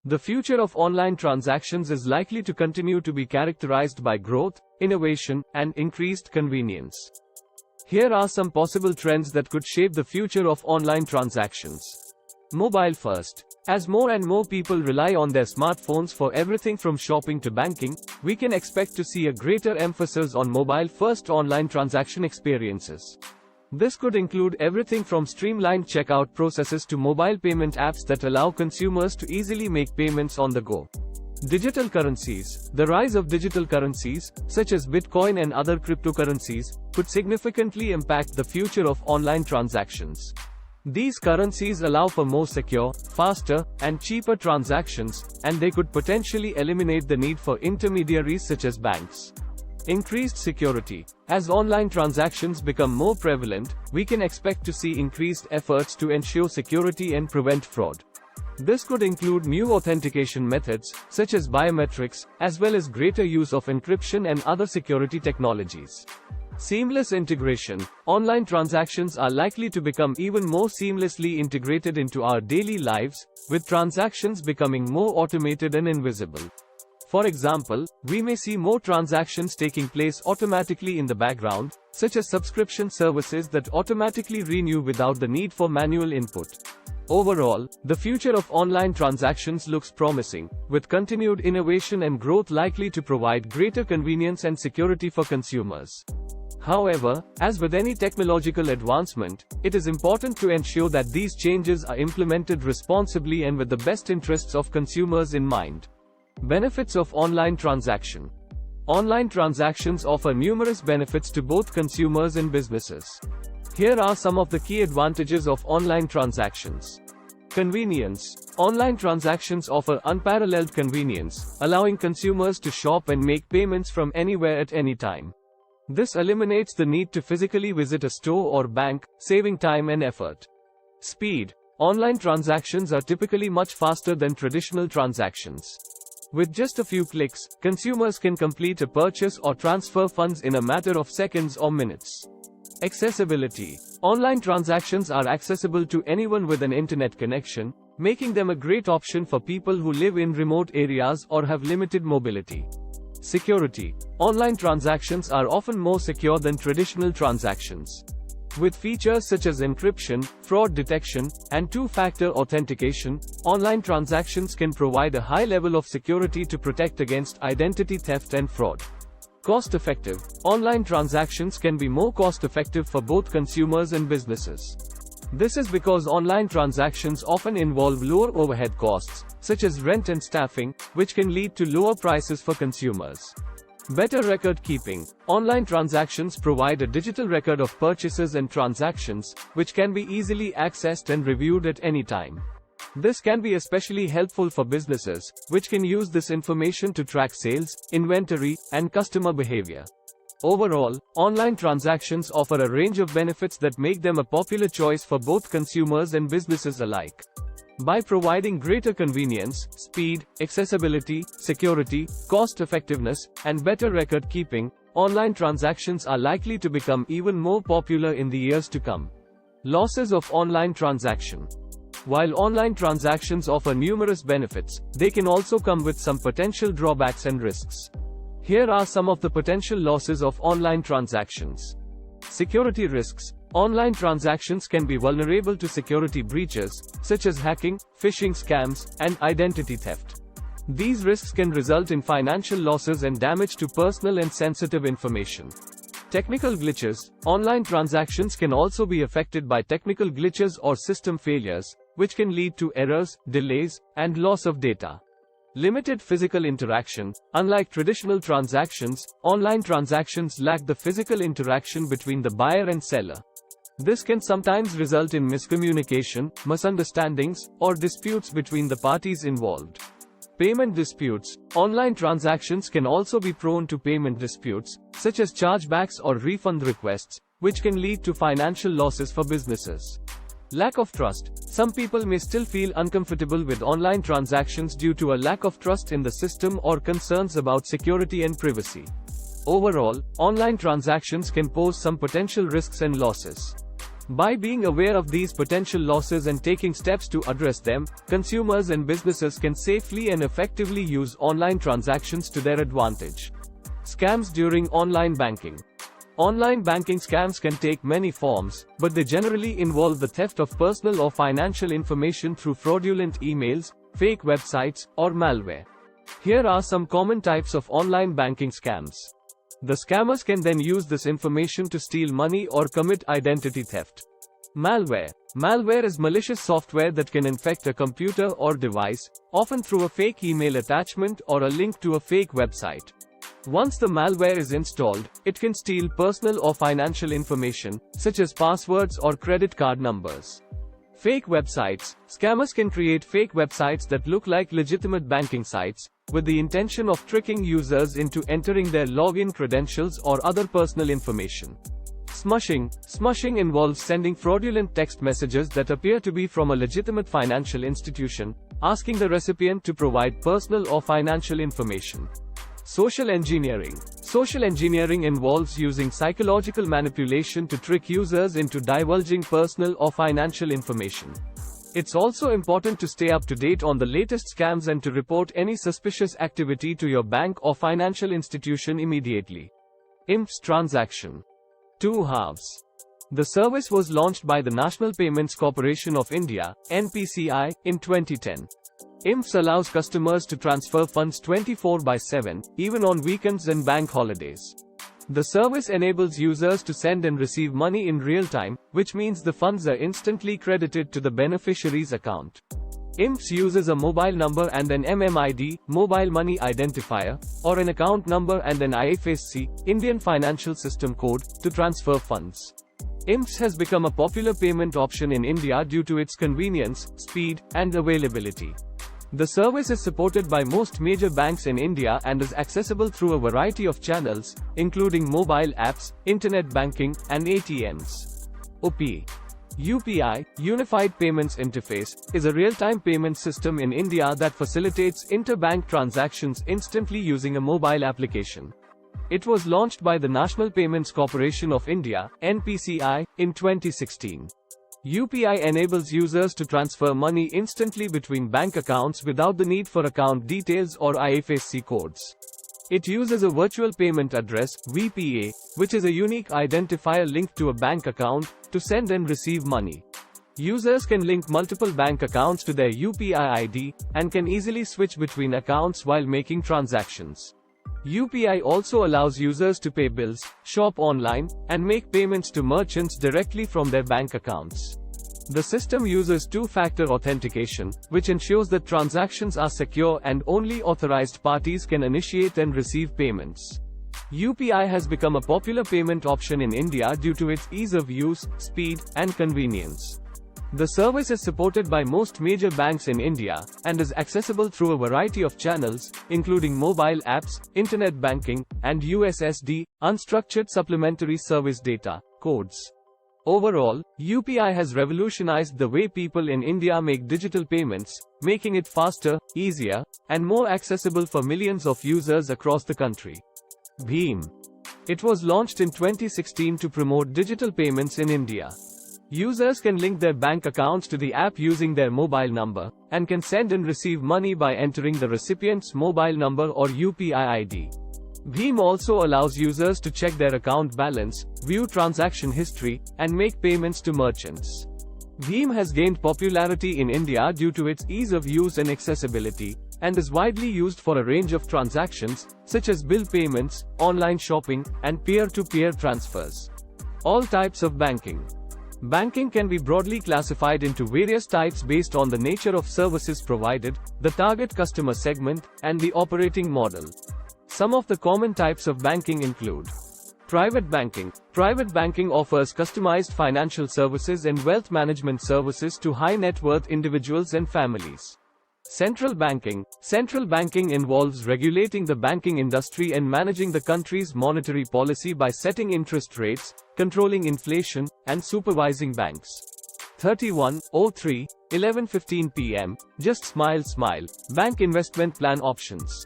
The future of online transactions is likely to continue to be characterized by growth, innovation, and increased convenience. Here are some possible trends that could shape the future of online transactions. Mobile first. As more and more people rely on their smartphones for everything from shopping to banking, we can expect to see a greater emphasis on mobile-first online transaction experiences. This could include everything from streamlined checkout processes to mobile payment apps that allow consumers to easily make payments on the go. Digital currencies. The rise of digital currencies, such as Bitcoin and other cryptocurrencies, could significantly impact the future of online transactions. These currencies allow for more secure, faster, and cheaper transactions, and they could potentially eliminate the need for intermediaries such as banks. Increased security. As online transactions become more prevalent, we can expect to see increased efforts to ensure security and prevent fraud. This could include new authentication methods, such as biometrics, as well as greater use of encryption and other security technologies. Seamless integration. Online transactions are likely to become even more seamlessly integrated into our daily lives, with transactions becoming more automated and invisible. For example, we may see more transactions taking place automatically in the background, such as subscription services that automatically renew without the need for manual input. Overall, the future of online transactions looks promising, with continued innovation and growth likely to provide greater convenience and security for consumers. However, as with any technological advancement, it is important to ensure that these changes are implemented responsibly and with the best interests of consumers in mind. Benefits of online transaction. Online transactions offer numerous benefits to both consumers and businesses. Here are some of the key advantages of online transactions. Convenience. Online transactions offer unparalleled convenience, allowing consumers to shop and make payments from anywhere at any time. This eliminates the need to physically visit a store or bank, saving time and effort. Speed. Online transactions are typically much faster than traditional transactions. With just a few clicks, consumers can complete a purchase or transfer funds in a matter of seconds or minutes. Accessibility. Online transactions are accessible to anyone with an internet connection, making them a great option for people who live in remote areas or have limited mobility. Security. Online transactions are often more secure than traditional transactions. With features such as encryption, fraud detection, and two-factor authentication, online transactions can provide a high level of security to protect against identity theft and fraud. Cost-effective. Online transactions can be more cost-effective for both consumers and businesses. This is because online transactions often involve lower overhead costs, such as rent and staffing, which can lead to lower prices for consumers. Better record keeping. Online transactions provide a digital record of purchases and transactions, which can be easily accessed and reviewed at any time. This can be especially helpful for businesses, which can use this information to track sales, inventory, and customer behavior. Overall, online transactions offer a range of benefits that make them a popular choice for both consumers and businesses alike. By providing greater convenience, speed, accessibility, security, cost-effectiveness, and better record keeping, online transactions are likely to become even more popular in the years to come. Losses of online transaction. While online transactions offer numerous benefits, they can also come with some potential drawbacks and risks. Here are some of the potential losses of online transactions. Security risks. Online transactions can be vulnerable to security breaches, such as hacking, phishing scams, and identity theft. These risks can result in financial losses and damage to personal and sensitive information. Technical glitches. Online transactions can also be affected by technical glitches or system failures, which can lead to errors, delays, and loss of data. Limited physical interaction. Unlike traditional transactions, online transactions lack the physical interaction between the buyer and seller. This can sometimes result in miscommunication, misunderstandings, or disputes between the parties involved. Payment disputes. Online transactions can also be prone to payment disputes, such as chargebacks or refund requests, which can lead to financial losses for businesses. Lack of trust. Some people may still feel uncomfortable with online transactions due to a lack of trust in the system or concerns about security and privacy. Overall, online transactions can pose some potential risks and losses. By being aware of these potential losses and taking steps to address them, consumers and businesses can safely and effectively use online transactions to their advantage. Scams during online banking. Online banking scams can take many forms, but they generally involve the theft of personal or financial information through fraudulent emails, fake websites, or malware. Here are some common types of online banking scams. The scammers can then use this information to steal money or commit identity theft. Malware. Malware is malicious software that can infect a computer or device, often through a fake email attachment or a link to a fake website. Once the malware is installed, it can steal personal or financial information, such as passwords or credit card numbers. Fake websites. Scammers can create fake websites that look like legitimate banking sites, with the intention of tricking users into entering their login credentials or other personal information. Smushing. Smushing involves sending fraudulent text messages that appear to be from a legitimate financial institution, asking the recipient to provide personal or financial information. Social engineering. Social engineering involves using psychological manipulation to trick users into divulging personal or financial information. It's also important to stay up to date on the latest scams and to report any suspicious activity to your bank or financial institution immediately. IMPS transaction. 2 halves. The service was launched by the National Payments Corporation of India, NPCI, in 2010. IMPS allows customers to transfer funds 24/7, even on weekends and bank holidays. The service enables users to send and receive money in real time, which means the funds are instantly credited to the beneficiary's account. IMPS uses a mobile number and an MMID, mobile money identifier, or an account number and an IFSC, Indian Financial System code, to transfer funds. IMPS has become a popular payment option in India due to its convenience, speed, and availability. The service is supported by most major banks in India and is accessible through a variety of channels, including mobile apps, internet banking, and ATMs. UPI. UPI, Unified Payments Interface, is a real-time payment system in India that facilitates interbank transactions instantly using a mobile application. It was launched by the National Payments Corporation of India, NPCI, in 2016. UPI enables users to transfer money instantly between bank accounts without the need for account details or IFSC codes. It uses a virtual payment address, VPA, which is a unique identifier linked to a bank account, to send and receive money. Users can link multiple bank accounts to their UPI ID, and can easily switch between accounts while making transactions. UPI also allows users to pay bills, shop online, and make payments to merchants directly from their bank accounts. The system uses two-factor authentication, which ensures that transactions are secure and only authorized parties can initiate and receive payments. UPI has become a popular payment option in India due to its ease of use, speed, and convenience. The service is supported by most major banks in India, and is accessible through a variety of channels, including mobile apps, internet banking, and USSD, unstructured supplementary service data, codes. Overall, UPI has revolutionized the way people in India make digital payments, making it faster, easier, and more accessible for millions of users across the country. BHIM. It was launched in 2016 to promote digital payments in India. Users can link their bank accounts to the app using their mobile number, and can send and receive money by entering the recipient's mobile number or UPI ID. BHIM also allows users to check their account balance, view transaction history, and make payments to merchants. BHIM has gained popularity in India due to its ease of use and accessibility, and is widely used for a range of transactions, such as bill payments, online shopping, and peer-to-peer transfers. All types of banking. Banking can be broadly classified into various types based on the nature of services provided, the target customer segment, and the operating model. Some of the common types of banking include: private banking. Private banking offers customized financial services and wealth management services to high-net-worth individuals and families. Central banking. Central banking involves regulating the banking industry and managing the country's monetary policy by setting interest rates, controlling inflation, and supervising banks. 31:03, 11:15 p.m. Just smile. Bank investment plan options.